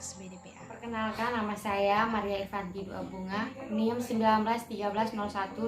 kelas BDPA. Perkenalkan, nama saya Maria Ivanti Dua Bunga, NIM 1913010005,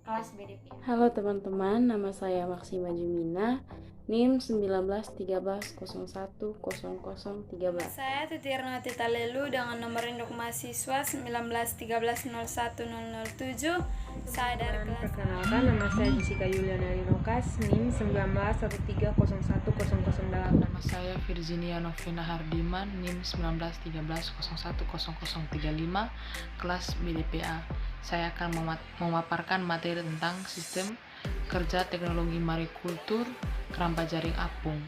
kelas BDPA. Halo teman-teman, nama saya Maksima Jumina, NIM 1913010013. Saya Titirno Tita Lelu dengan nomor induk mahasiswa 1913010007. Saya dari kelas. Perkenalkan, nama saya Jessica Yuliana Rinokas, NIM 1913010008. Nama saya Virginia Novena Hardiman, NIM 1913010035, kelas BDPA. Saya akan memaparkan materi tentang sistem kerja teknologi marikultur keramba jaring apung.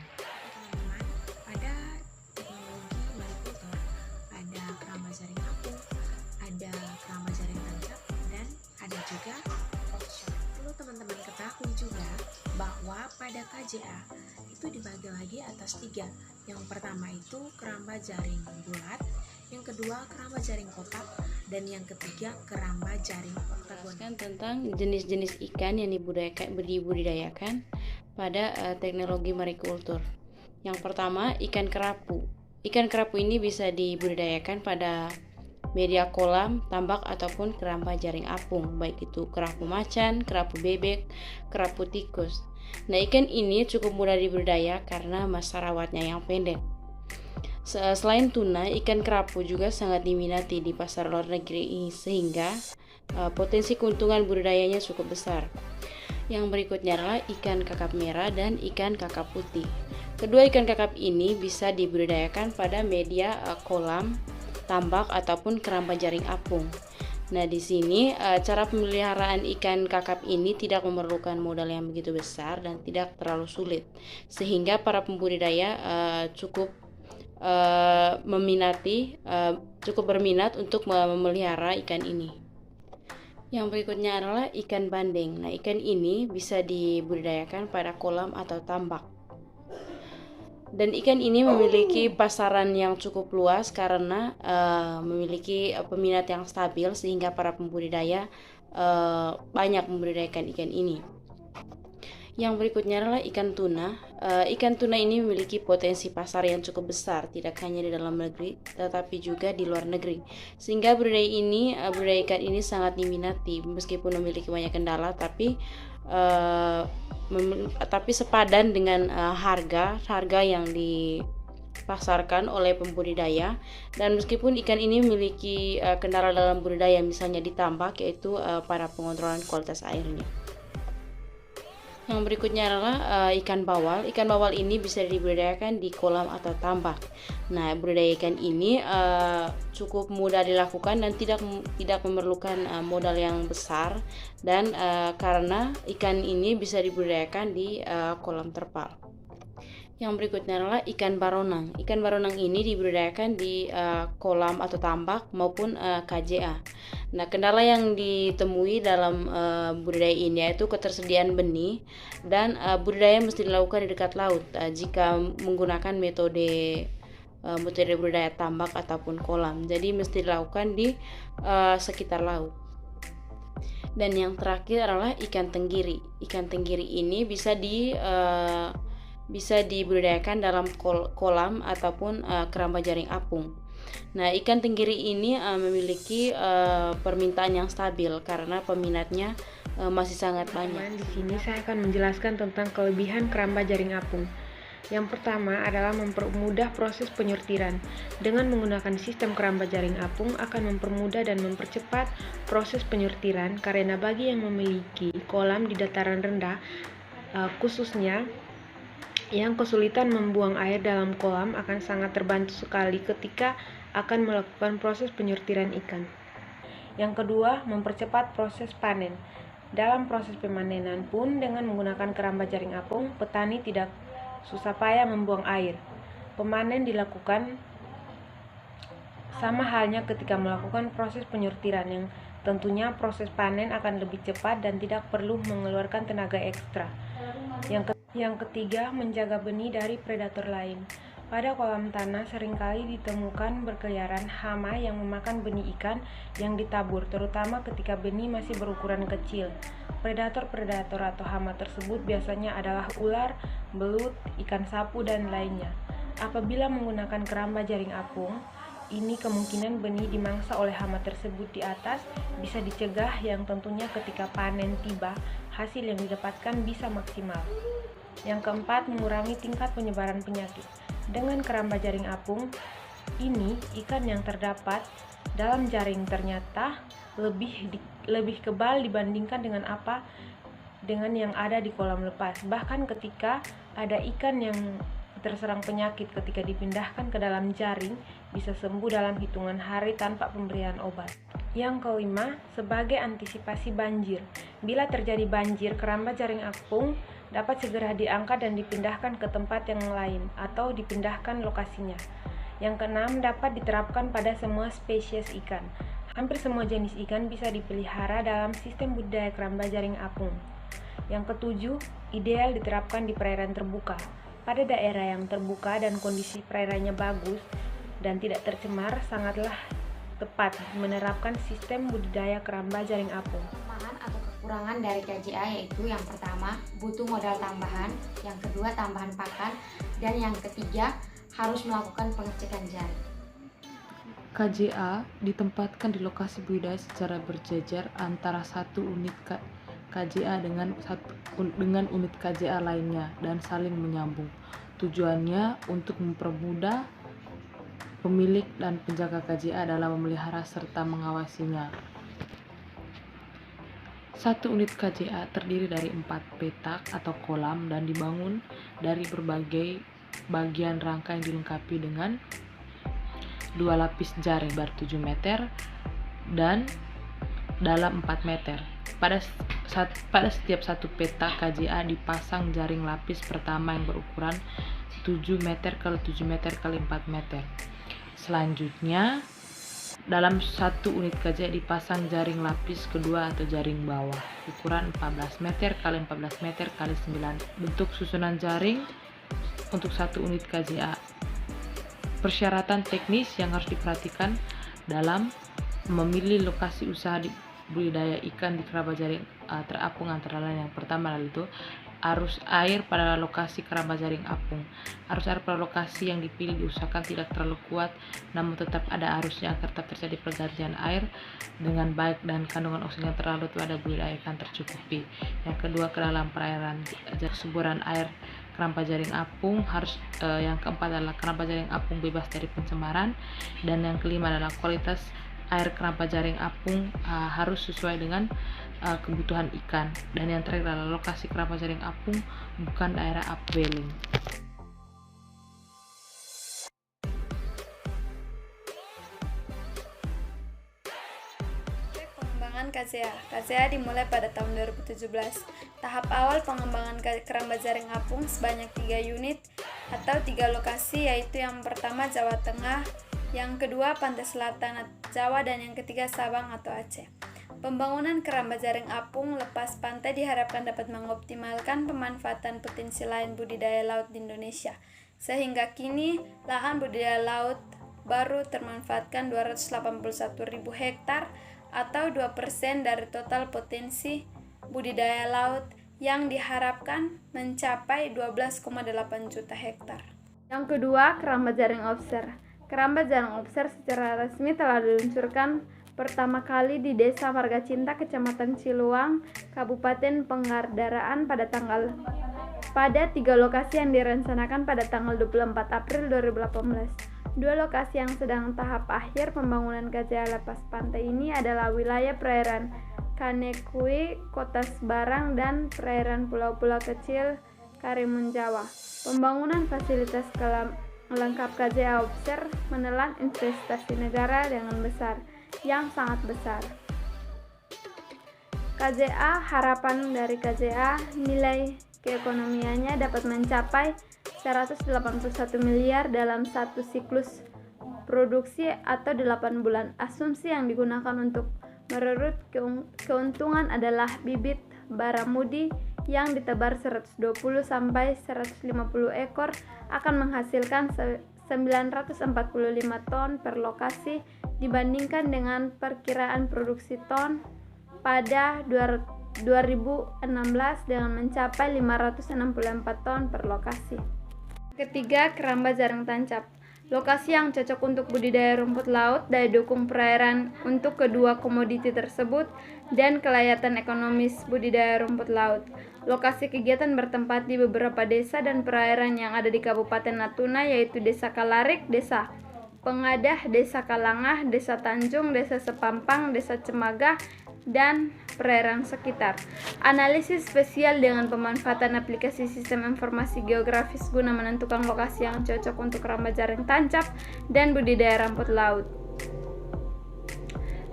Ada teknologi marikultur, ada keramba jaring apung, ada keramba jaring tancap, dan ada juga offshore. Perlu teman-teman ketahui juga bahwa pada KJA itu dibagi lagi atas 3. Yang pertama itu keramba jaring bulat, yang kedua keramba jaring kotak, dan yang ketiga keramba jaring oktagon. Tentang jenis-jenis ikan yang dibudidayakan pada teknologi marikultur. Yang pertama, ikan kerapu. Ikan kerapu ini bisa dibudidayakan pada media kolam, tambak ataupun keramba jaring apung, baik itu kerapu macan, kerapu bebek, kerapu tikus. Nah, ikan ini cukup mudah dibudidaya karena masa rawatnya yang pendek. Selain tuna, ikan kerapu juga sangat diminati di pasar luar negeri sehingga potensi keuntungan budidayanya cukup besar. Yang berikutnya adalah ikan kakap merah dan ikan kakap putih. Kedua ikan kakap ini bisa dibudidayakan pada media kolam, tambak ataupun keramba jaring apung. Nah, di sini cara pemeliharaan ikan kakap ini tidak memerlukan modal yang begitu besar dan tidak terlalu sulit, sehingga para pembudidaya cukup berminat untuk memelihara ikan ini. Yang berikutnya adalah ikan bandeng. Nah, ikan ini bisa dibudidayakan pada kolam atau tambak. Dan ikan ini memiliki pasaran yang cukup luas karena memiliki peminat yang stabil sehingga para pembudidaya banyak membudidayakan ikan ini. Yang berikutnya adalah ikan tuna. Ikan tuna ini memiliki potensi pasar yang cukup besar, tidak hanya di dalam negeri tetapi juga di luar negeri. Sehingga budidaya ikan ini sangat diminati meskipun memiliki banyak kendala, tapi sepadan dengan harga yang dipasarkan oleh pembudidaya. Dan meskipun ikan ini memiliki kendala dalam budidaya, misalnya ditambak, yaitu pada pengontrolan kualitas airnya. Yang berikutnya adalah ikan bawal. Ikan bawal ini bisa dibudidayakan di kolam atau tambak. Nah, budidaya ikan ini cukup mudah dilakukan dan tidak memerlukan modal yang besar, dan karena ikan ini bisa dibudidayakan di kolam terpal. Yang berikutnya adalah ikan baronang. Ikan baronang ini dibudidayakan di kolam atau tambak maupun KJA. Nah, kendala yang ditemui dalam budidaya ini yaitu ketersediaan benih, dan budidaya mesti dilakukan di dekat laut jika menggunakan metode budidaya tambak ataupun kolam. Jadi mesti dilakukan di sekitar laut. Dan yang terakhir adalah ikan tenggiri. Ikan tenggiri ini bisa dibudidayakan dalam kolam ataupun keramba jaring apung. Nah, ikan tenggiri ini memiliki permintaan yang stabil karena peminatnya masih sangat banyak. Di sini saya akan menjelaskan tentang kelebihan keramba jaring apung. Yang pertama adalah mempermudah proses penyurtiran. Dengan menggunakan sistem keramba jaring apung akan mempermudah dan mempercepat proses penyurtiran, karena bagi yang memiliki kolam di dataran rendah, khususnya yang kesulitan membuang air dalam kolam, akan sangat terbantu sekali ketika akan melakukan proses penyurtiran ikan. Yang kedua, mempercepat proses panen. Dalam proses pemanenan pun dengan menggunakan keramba jaring apung, petani tidak susah payah membuang air. Pemanen dilakukan sama halnya ketika melakukan proses penyurtiran, yang tentunya proses panen akan lebih cepat dan tidak perlu mengeluarkan tenaga ekstra. Yang ketiga, menjaga benih dari predator lain. Pada kolam tanah seringkali ditemukan berkeliaran hama yang memakan benih ikan yang ditabur, terutama ketika benih masih berukuran kecil. Predator-predator atau hama tersebut biasanya adalah ular, belut, ikan sapu, dan lainnya. Apabila menggunakan keramba jaring apung, ini kemungkinan benih dimangsa oleh hama tersebut di atas bisa dicegah, yang tentunya ketika panen tiba, hasil yang didapatkan bisa maksimal. Yang keempat, mengurangi tingkat penyebaran penyakit. Dengan keramba jaring apung, ini ikan yang terdapat dalam jaring ternyata lebih kebal dibandingkan dengan yang ada di kolam lepas. Bahkan ketika ada ikan yang terserang penyakit, ketika dipindahkan ke dalam jaring bisa sembuh dalam hitungan hari tanpa pemberian obat. Yang kelima, sebagai antisipasi banjir. Bila terjadi banjir, keramba jaring apung dapat segera diangkat dan dipindahkan ke tempat yang lain atau dipindahkan lokasinya. Yang keenam, dapat diterapkan pada semua spesies ikan. Hampir semua jenis ikan bisa dipelihara dalam sistem budidaya keramba jaring apung. Yang ketujuh, ideal diterapkan di perairan terbuka. Pada daerah yang terbuka dan kondisi perairannya bagus dan tidak tercemar, sangatlah tepat menerapkan sistem budidaya keramba jaring apung. Kelemahan atau kekurangan dari KJA yaitu yang pertama, butuh modal tambahan, yang kedua, tambahan pakan, dan yang ketiga, harus melakukan pengecekan jaring. KJA ditempatkan di lokasi budidaya secara berjejer antara satu unit KJA dengan unit KJA lainnya dan saling menyambung. Tujuannya untuk mempermudah pemilik dan penjaga KJA dalam memelihara serta mengawasinya. Satu unit KJA terdiri dari 4 petak atau kolam dan dibangun dari berbagai bagian rangka yang dilengkapi dengan 2 lapis jaring bar 7 meter dan dalam 4 meter. Pada setiap satu petak KJA dipasang jaring lapis pertama yang berukuran 7 meter x 7 meter x 4 meter. Selanjutnya, dalam satu unit KJA dipasang jaring lapis kedua atau jaring bawah ukuran 14 meter x 14 meter x 9. Bentuk susunan jaring untuk satu unit KJA. Persyaratan teknis yang harus diperhatikan dalam memilih lokasi usaha di budidaya ikan di keramba jaring terapung antara lain. Yang pertama yaitu arus air pada lokasi keramba jaring apung. Arus air pada lokasi yang dipilih diusahakan tidak terlalu kuat, namun tetap ada arusnya agar tetap terjadi pergantian air dengan baik dan kandungan oksigen terlalu pada budidaya ikan tercukupi. Yang kedua, ke dalam perairan suburan air keramba jaring apung harus yang keempat adalah keramba jaring apung bebas dari pencemaran, dan yang kelima adalah kualitas air keramba jaring apung harus sesuai dengan kebutuhan ikan, dan yang terakhir adalah lokasi keramba jaring apung bukan daerah upwelling. Pengembangan KZA. KZA dimulai pada tahun 2017. Tahap awal pengembangan keramba jaring apung sebanyak 3 unit atau 3 lokasi, yaitu yang pertama Jawa Tengah, yang kedua pantai selatan Jawa, dan yang ketiga Sabang atau Aceh. Pembangunan keramba jaring apung lepas pantai diharapkan dapat mengoptimalkan pemanfaatan potensi lahan budidaya laut di Indonesia, sehingga kini lahan budidaya laut baru termanfaatkan 281.000 hektar atau 2% dari total potensi budidaya laut yang diharapkan mencapai 12,8 juta hektar. Yang kedua, keramba jaring offshore. Keramba jaring offshore secara resmi telah diluncurkan pertama kali di Desa Marga Cinta, Kecamatan Ciluang, Kabupaten Penggardaraan pada 3 lokasi yang direncanakan pada tanggal 24 April 2018. 2 lokasi yang sedang tahap akhir pembangunan KJA lepas pantai ini adalah wilayah perairan Kanekui, Kota Sebarang, dan perairan pulau-pulau kecil Karimun Jawa. Pembangunan fasilitas lengkap KJA offshore menelan investasi negara dengan besar, yang sangat besar. KJA, harapan dari KJA nilai keekonomiannya dapat mencapai 181 miliar dalam satu siklus produksi atau 8 bulan. Asumsi yang digunakan untuk mererut keuntungan adalah bibit baramudi yang ditebar 120 sampai 150 ekor akan menghasilkan 945 ton per lokasi dibandingkan dengan perkiraan produksi ton pada 2016 dengan mencapai 564 ton per lokasi. Ketiga, keramba jaring tancap. Lokasi yang cocok untuk budidaya rumput laut, daya dukung perairan untuk kedua komoditi tersebut, dan kelihatan ekonomis budidaya rumput laut. Lokasi kegiatan bertempat di beberapa desa dan perairan yang ada di Kabupaten Natuna, yaitu Desa Kalarik, Desa Pengadah, Desa Kalangah, Desa Tanjung, Desa Sepampang, Desa Cemagah, dan perairan sekitar. Analisis spesial dengan pemanfaatan aplikasi sistem informasi geografis guna menentukan lokasi yang cocok untuk keramba jaring tancap dan budidaya rumput laut.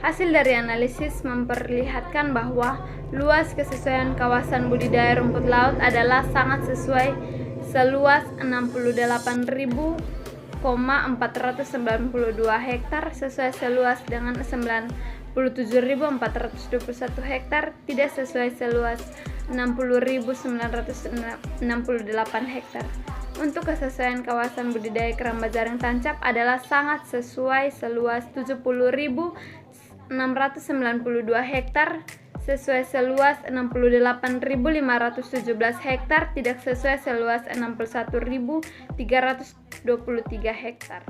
Hasil dari analisis memperlihatkan bahwa luas kesesuaian kawasan budidaya rumput laut adalah sangat sesuai, seluas 68.492 hektar sesuai seluas dengan 97.421 hektar tidak sesuai seluas 60.968 hektar. Untuk kesesuaian kawasan budidaya keramba jaring tancap adalah sangat sesuai seluas 70.692 hektar sesuai seluas 68.517 hektar tidak sesuai seluas 61.323 hektar.